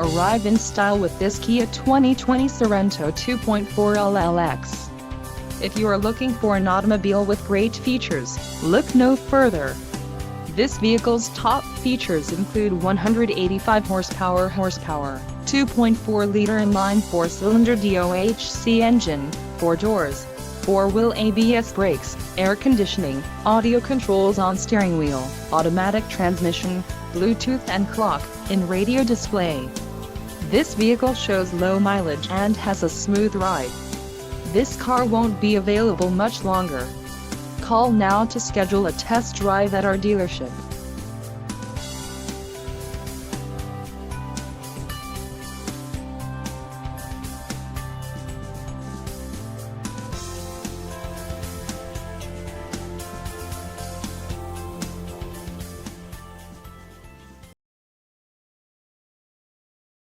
Arrive in style with this Kia 2020 Sorento 2.4 LLX. If you are looking for an automobile with great features, look no further. This vehicle's top features include 185 horsepower, 2.4-liter inline 4-cylinder DOHC engine, 4 doors, 4-wheel ABS brakes, air conditioning, audio controls on steering wheel, automatic transmission, Bluetooth and clock-in radio display. This vehicle shows low mileage and has a smooth ride. This car won't be available much longer. Call now to schedule a test drive at our dealership.